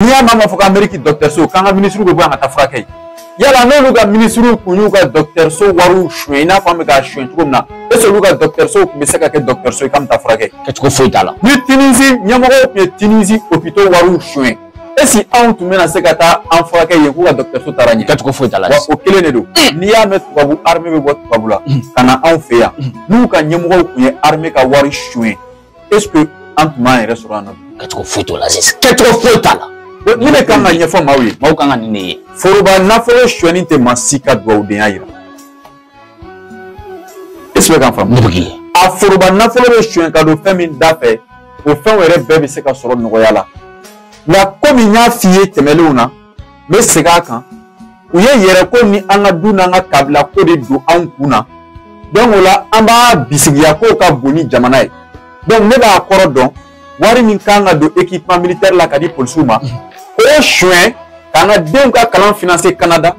Ni ya mama foka Amérique docteur so kanga ministre ko banga ta frake yala no ka ministre ko ñu ka docteur so waru shwena fam ka shwen ko na e so ka docteur so be saka ke docteur so kam ta frake ke ko foita la ni Tunisie nyamako pe Tunisie hôpital waru shwen e si an tu mena saka ta en frake ye ko ka docteur so taranya ke ko foita la o kele ne do ni ya met babu armée be bot babula kana an fe ya nu ka nyamako ku ye armée ka waru shwen est-ce que en tu ma restaurant ke ko foito la ke ko foita la ni ne kan ka ɲɛfɔ maaw ye maaw kan ka nin de ye foroba nafolo suɲɛni tɛ maa si ka dugawudenya yira est-ce que kan faamu a foroba nafolo bɛ suɲɛ ka don fɛn min da fɛ o fɛnw yɛrɛ bɛɛ bɛ se ka sɔrɔ nɔgɔya la nka komi n y'a f'i ye tɛmɛlenw na n bɛ segin a kan u ye yɛrɛ ko ni an ka du n'an ka kabila ko de don anw kun na donc o la an b'a bisigiya k'o ka bon ni jamana ye donc ne b'a kɔrɔ dɔn wari min kan ka don équipement militaire la ka di polisiw ma o suɲɛ k'an ka denw ka kalan financer Canada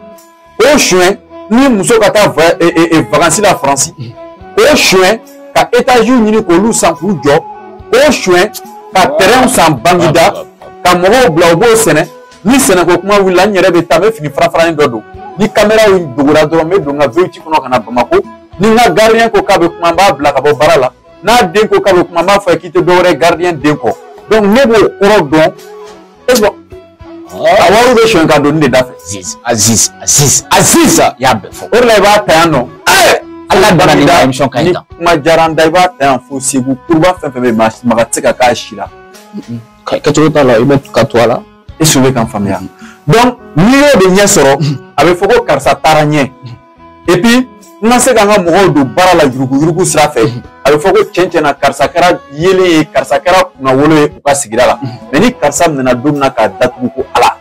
o suɲɛ ni muso ka taa vacances la France o suɲɛ ka étages ɲini k'olu san k'u jɔ o suɲɛ ka terrain san Bangida ka mɔgɔw bila u b'o sɛnɛ ni sɛnɛko kuma wulila n yɛrɛ bɛ taa n bɛ fini farafarani dɔ don ni caméra dogora dɔrɔn n bɛ don n ka VT kɔnɔ ka na Bamako ni n ka gardien ko k'a bɛ kuma n b'a bila ka bɔ baara la n'a den ko k'a bɛ kuma n b'a fɔ k'i tɛ dɔwɛrɛ gardien den kɔ donc ne b'o kɔrɔ dɔn est-ce que a wari bɛ suɲɛ ka don nin de da fɛ Aziz y'a bɛɛ fɔ o de la i b'a ta yan nɔ ala bana ni émission ka ɲi ni kuma diyara n da i b'a ta yan fo Segu kuruba fɛn fɛn bɛ yen maga tɛ se ka k'a si la kɛcogo t'a la i bɛ ka to a la est ce que bɛ kan faamuya donc n'i y'o de ɲɛ sɔrɔ a bɛ fɔ ko karisa taara ɲɛ et puis n ka se ka n ka mɔgɔw don baara la yurugu sira fɛ a bɛ fɔ ko tiɲɛ tiɲɛ na karisa kɛra yelen ye karisa kɛra kunnawolo ye u ka sigida la mais ni karisa nana don min na k'a datugu ko ala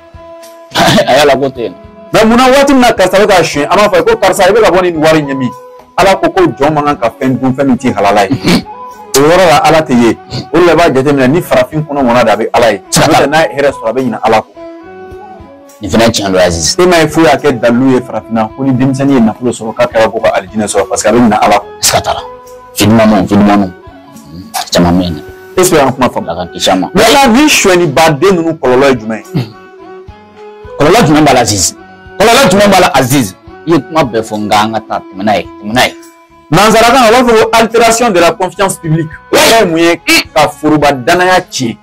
a y'a labɔ ten mais munna waati min na karisa bɛ ka suɲɛ an b'a fɔ ko karisa i bɛ ka bɔ ni wari ɲɛ min ala ko jɔn man kan ka fɛn dun fɛn min tɛ halala ye o yɔrɔ la ala tɛ ye o de la i b'a jateminɛ ni farafin kɔnɔ mɔna de a bɛ ala ye n'o tɛ n'a ye hɛrɛ sɔrɔ a bɛ ɲinɛ ala kɔ nin fana tiɲɛ don Aziz e m'a ye foyi y'a kɛ dalilu ye farafinna ko ni denmisɛnnin ye nafolo sɔrɔ k'a kɛra ko ka alijinɛ sɔrɔ parce que a bɛ ɲinɛ ala kɔ sika t'a la fidimanu caman bɛ yen est-ce que an kuma faamu ala ka kisi a ma maintenant ni suɲɛni baden ninnu kɔlɔlɔ ye jumɛn ye kɔlɔlɔ jumɛn b'a la Aziz kɔlɔlɔ jumɛn b'a la Aziz i ye kuma bɛɛ fɔ nka an ka taa tɛmɛ n'a ye nanzarakan na u b'a fɔ ko altération de la confiance publique o ye mun ye ka foroba danaya tiɲɛ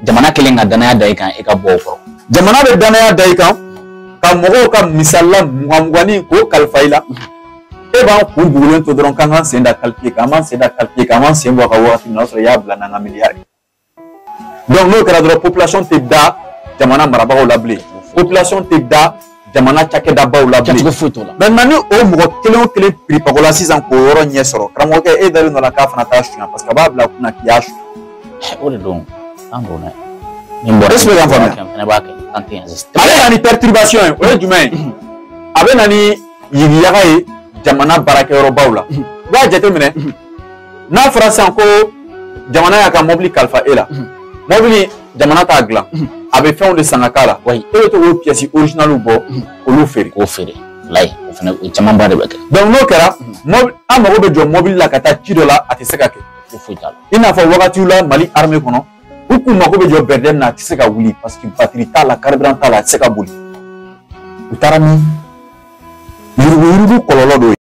jamana kelen ka danaya da i kan i ka bɔ o kɔrɔ jamana bɛ danaya da i kan ka mɔgɔw ka misala mugan-muganin k'o kalifa i la e b'an kun bugulen to dɔrɔn k'an k'an sen da calculé k'an b'an sen da calculé k'an b'an sen bɔ a ka wagati min na o y'a sɔrɔ i y'a bila n'an ka miliyari donc n'o kɛra dɔrɔn population tɛ da jamana marabagaw la bilen population tɛ da jamana cakɛdabaw la bilen maintenant ni o mɔgɔ kelen o kelen piripago la sisan k'o yɔrɔ ɲɛ sɔrɔ karamɔgɔkɛ e dalen dɔ la k'a fana t'a suɲɛ parce que a b'a bila kunna k'i y'a suɲɛ o de don an don dɛ est-ce que kan faamuya fana b'a kɛ an tɛ yan a bɛ na ni perturbation ye o ye jumɛn ye a bɛ na ni yigiyaga ye jamana baarakɛyɔrɔbaw la i b'a jateminɛ n'a fɔra sisan ko jamana y'a ka mobili kalifa e la mobili jamana t'a dilan a bɛ fɛnw de san ka k'a la e bɛ to k'o pièces originales bɔ k'olu feere layi o fana o camanba de bɛ kɛ donc n'o kɛra an mago bɛ jɔ mobili la ka taa ci dɔ la a tɛ se ka kɛ i n'a fɔ wagatiw la Mali armée kɔnɔ u kun mako bɛ jɔ bɛrɛdɛn na a tɛ se ka wuli parce que batterie t'a la carburant t'a la a tɛ se ka boli u taara ni yurugu-yurugu kɔlɔlɔ dɔ ye